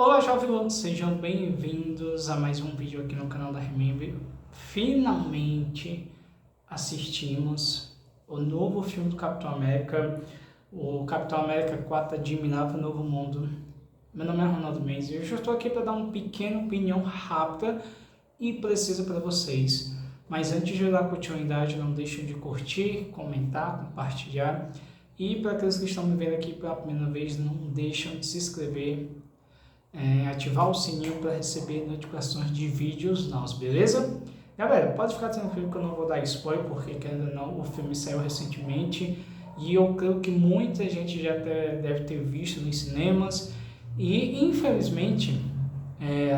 Olá, jovens, sejam bem-vindos a mais um vídeo aqui no canal da Remember. Finalmente assistimos o novo filme do Capitão América, o Capitão América 4 Admirável Novo Mundo. Meu nome é Ronaldo Mendes e hoje eu estou aqui para dar uma pequena opinião rápida e precisa para vocês. Mas antes de eu dar continuidade, não deixem de curtir, comentar, compartilhar. E para aqueles que estão me vendo aqui pela primeira vez, não deixem de se inscrever, ativar o sininho para receber notificações de vídeos novos, beleza? Galera, pode ficar tranquilo que eu não vou dar spoiler, porque querendo ou não, o filme saiu recentemente e eu creio que muita gente já deve ter visto nos cinemas e infelizmente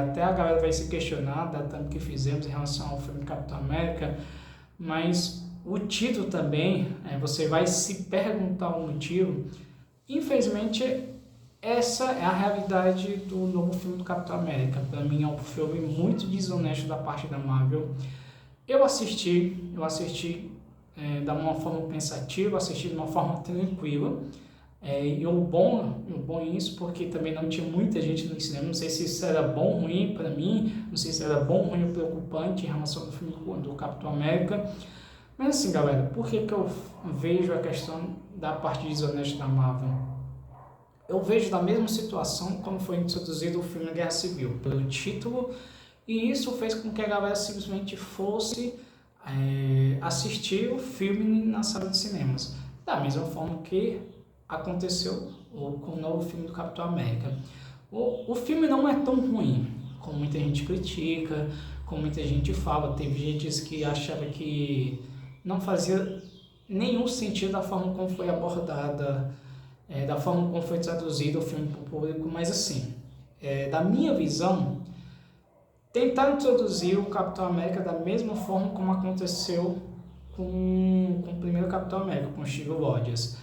até a galera vai se questionar da thumb que fizemos em relação ao filme Capitão América, mas o título também, você vai se perguntar o motivo. Infelizmente, essa é a realidade do novo filme do Capitão América. Para mim é um filme muito desonesto da parte da Marvel. Eu assisti de uma forma pensativa, assisti de uma forma tranquila. E o bom é isso, porque também não tinha muita gente no cinema. Não sei se isso era bom ou ruim para mim, não sei se era bom, ruim ou preocupante em relação ao filme do Capitão América. Mas assim, galera, por que eu vejo a questão da parte desonesta da Marvel? Eu vejo da mesma situação como foi introduzido o filme Guerra Civil, pelo título, e isso fez com que a galera simplesmente fosse assistir o filme na sala de cinemas. Da mesma forma que aconteceu com o novo filme do Capitão América. O filme não é tão ruim, como muita gente critica, como muita gente fala. Teve gente que achava que não fazia nenhum sentido da forma como foi abordada, da forma como foi traduzido o filme para o público, mas assim, da minha visão, tentar introduzir o Capitão América da mesma forma como aconteceu com o primeiro Capitão América, com o Steve Rogers.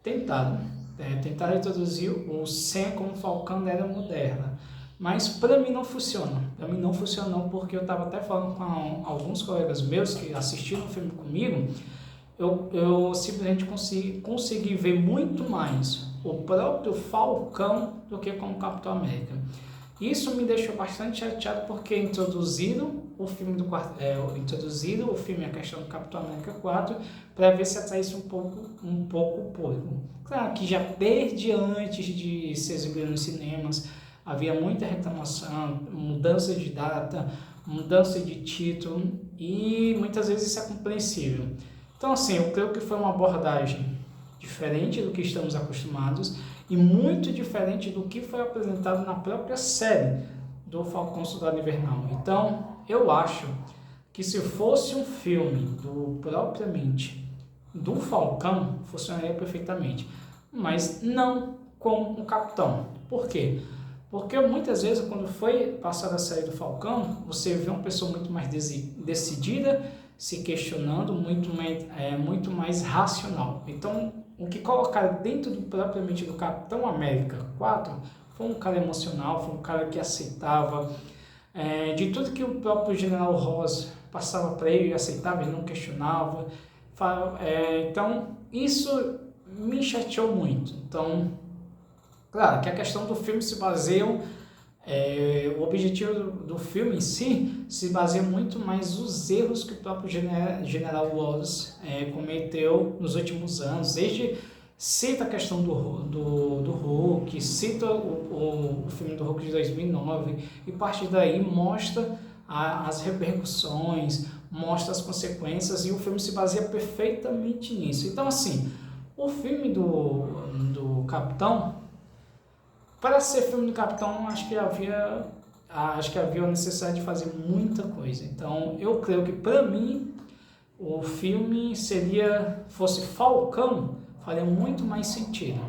Tentaram introduzir o Sam como Falcão da Era Moderna, mas para mim não funciona. Para mim não funcionou porque eu estava até falando com alguns colegas meus que assistiram o filme comigo. Eu simplesmente consegui ver muito mais o próprio Falcão do que com o Capitão América. Isso me deixou bastante chateado porque introduziram o filme a questão do Capitão América 4 para ver se atraísse um pouco o público. Claro que já desde antes de ser exibido nos cinemas havia muita reclamação, mudança de data, mudança de título e muitas vezes isso é compreensível. Então assim, eu creio que foi uma abordagem diferente do que estamos acostumados e muito diferente do que foi apresentado na própria série do Falcão Soldado Invernal. Então, eu acho que se fosse um filme propriamente do Falcão, funcionaria perfeitamente, mas não com o Capitão. Por quê? Porque muitas vezes, quando foi passada a série do Falcão, você vê uma pessoa muito mais decidida, se questionando, muito mais racional. Então, o que colocaram dentro propriamente do Capitão América 4 foi um cara emocional, foi um cara que aceitava de tudo que o próprio General Ross passava para ele, aceitava e não questionava. Então, isso me chateou muito. Então, claro que a questão do filme se baseia, o objetivo do filme em si se baseia muito mais nos erros que o próprio General Ross cometeu nos últimos anos. Cita a questão do Hulk, cita o filme do Hulk de 2009 e a partir daí mostra as repercussões, mostra as consequências e o filme se baseia perfeitamente nisso. Então assim, o filme do Capitão, para ser filme do Capitão, acho que havia a necessidade de fazer muita coisa. Então, eu creio que para mim o filme fosse Falcão, faria muito mais sentido.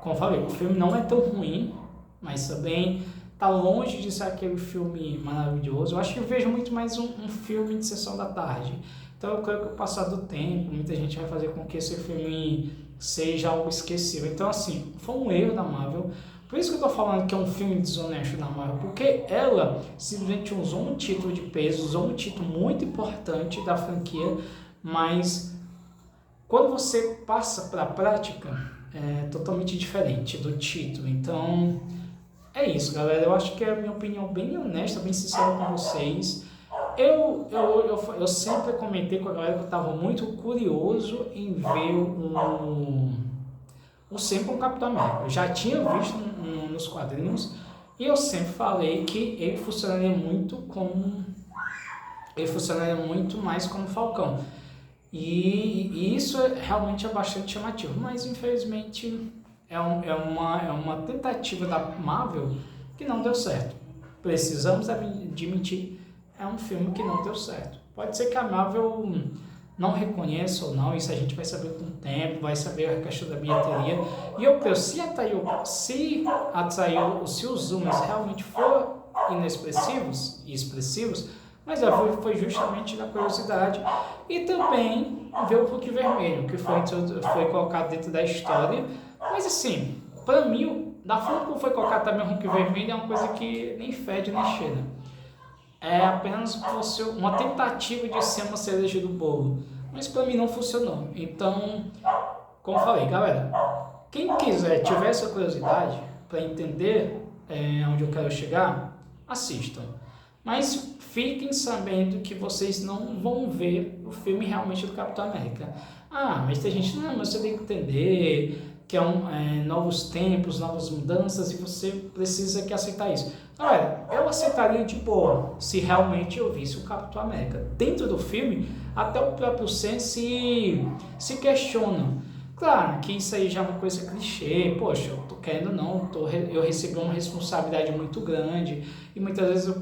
Como eu falei, o filme não é tão ruim, mas também está longe de ser aquele filme maravilhoso. Eu acho que eu vejo muito mais um filme de sessão da tarde. Então, eu creio que com o passar do tempo, muita gente vai fazer com que esse filme seja algo esquecível. Então, assim, foi um erro da Marvel. Por isso que eu estou falando que é um filme desonesto da Marvel, porque ela simplesmente usou um título de peso, usou um título muito importante da franquia, mas quando você passa para a prática, é totalmente diferente do título. Então, é isso, galera. Eu acho que é a minha opinião bem honesta, bem sincera com vocês. Eu sempre comentei com a galera que eu estava muito curioso em ver o sempre com o Capitão América. Eu já tinha visto nos quadrinhos e eu sempre falei que ele funcionaria muito mais como Falcão. E isso realmente é bastante chamativo, mas infelizmente é uma tentativa da Marvel que não deu certo. Precisamos admitir, é um filme que não deu certo. Pode ser que a Marvel não reconheça ou não, isso a gente vai saber com o tempo, vai saber a questão da bilheteria. E eu creio, se os números realmente forem expressivos, mas foi justamente da curiosidade. E também ver o Hulk Vermelho, que foi colocado dentro da história. Mas assim, para mim, da forma como foi colocado também o Hulk Vermelho, é uma coisa que nem fede nem cheira. É apenas uma tentativa de ser uma cereja do bolo. Mas para mim não funcionou. Então, como eu falei, galera, quem quiser, tiver essa curiosidade para entender onde eu quero chegar, assistam. Mas fiquem sabendo que vocês não vão ver o filme realmente do Capitão América. Ah, mas tem gente, não, mas você tem que entender que novos tempos, novas mudanças e você precisa que aceitar isso. Galera, eu aceitaria de boa se realmente eu visse o Capitão América. Dentro do filme, até o próprio Sam se questiona. Claro que isso aí já é uma coisa clichê, poxa, eu tô querendo não, eu recebi uma responsabilidade muito grande e muitas vezes eu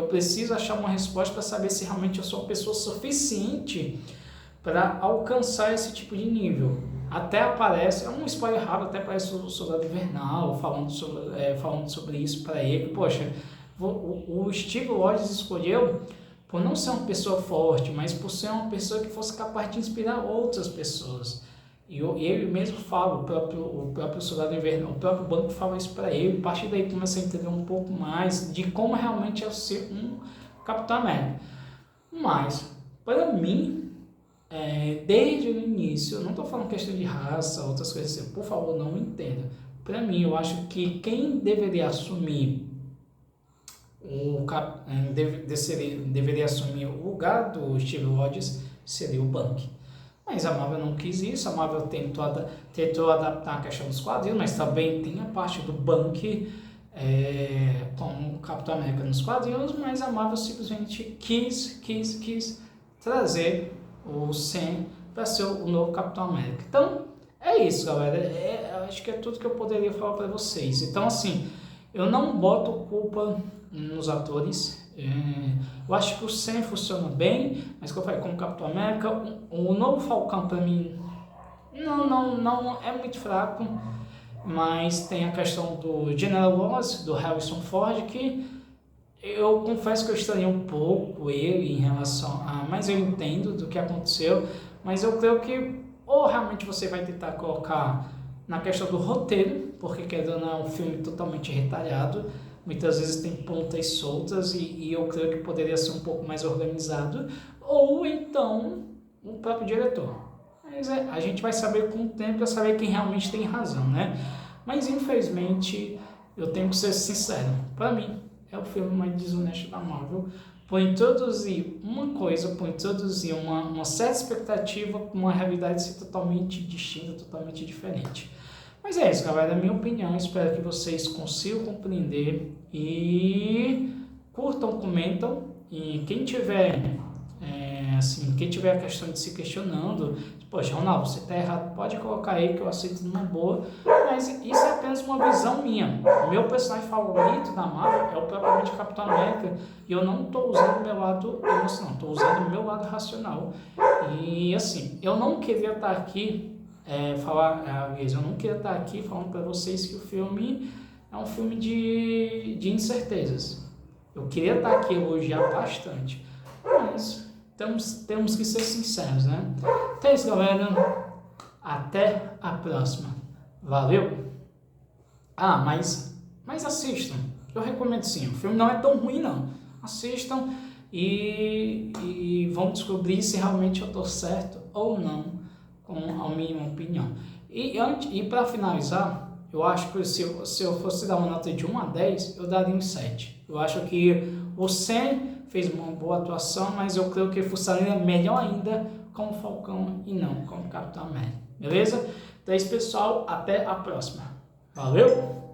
preciso achar uma resposta para saber se realmente eu sou uma pessoa suficiente para alcançar esse tipo de nível. Até aparece, é um spoiler rápido, até aparece o Soldado Invernal falando sobre isso para ele. Poxa, o Steve Rogers escolheu por não ser uma pessoa forte, mas por ser uma pessoa que fosse capaz de inspirar outras pessoas. E ele mesmo fala, o próprio Soldado Invernal, o próprio banco fala isso para ele, a partir daí começa a entender um pouco mais de como realmente é ser um Capitão América. Mas, para mim, desde o início, eu não estou falando questão de raça, outras coisas assim, por favor, não me entenda. Para mim, eu acho que quem deveria assumir deveria assumir o lugar do Steve Rogers seria o Bucky. Mas a Marvel não quis isso, a Marvel tentou adaptar a questão dos quadrinhos, mas também tem a parte do Bucky como Capitão América nos quadrinhos, mas a Marvel simplesmente quis trazer o Sam para ser o novo Capitão América. Então, é isso, galera. Acho que é tudo que eu poderia falar para vocês. Então, assim, eu não boto culpa nos atores. Eu acho que o Sam funciona bem, mas como eu falei, como Capitão América, o novo Falcão para mim não é muito fraco, mas tem a questão do General Ross, do Harrison Ford, que eu confesso que eu estranhei um pouco ele em relação a... Mas eu entendo do que aconteceu, mas eu creio que ou realmente você vai tentar colocar na questão do roteiro, porque querendo é um filme totalmente retalhado, muitas vezes tem pontas soltas e eu creio que poderia ser um pouco mais organizado, ou então o próprio diretor. Mas a gente vai saber com o tempo para saber quem realmente tem razão, né? Mas infelizmente eu tenho que ser sincero, para mim é o filme mais desonesto da Marvel, por introduzir uma certa expectativa com uma realidade ser totalmente distinta, totalmente diferente. Mas é isso, galera, é a minha opinião, espero que vocês consigam compreender e curtam, comentam, e quem tiver a questão de se questionando, poxa, Ronaldo, você está errado, pode colocar aí que eu aceito numa boa, mas isso é apenas uma visão minha. O meu personagem favorito da Marvel é o propriamente Capitão América, e eu não estou usando o meu lado emocional, estou usando o meu lado racional. E assim, eu não queria estar aqui eu não queria estar aqui falando para vocês que o filme é um filme de incertezas. Eu queria estar aqui elogiar bastante, mas temos que ser sinceros, né? Então é isso, galera. Até a próxima. Valeu! Mas assistam. Eu recomendo sim. O filme não é tão ruim, não. Assistam e vão descobrir se realmente eu estou certo ou não com a minha opinião. E para finalizar, Eu acho que se eu fosse dar uma nota de 1 a 10, eu daria um 7. Eu acho que o Sam fez uma boa atuação, mas eu creio que funcionaria melhor ainda como Falcão e não como Capitão América. Beleza? Então é isso, pessoal. Até a próxima. Valeu!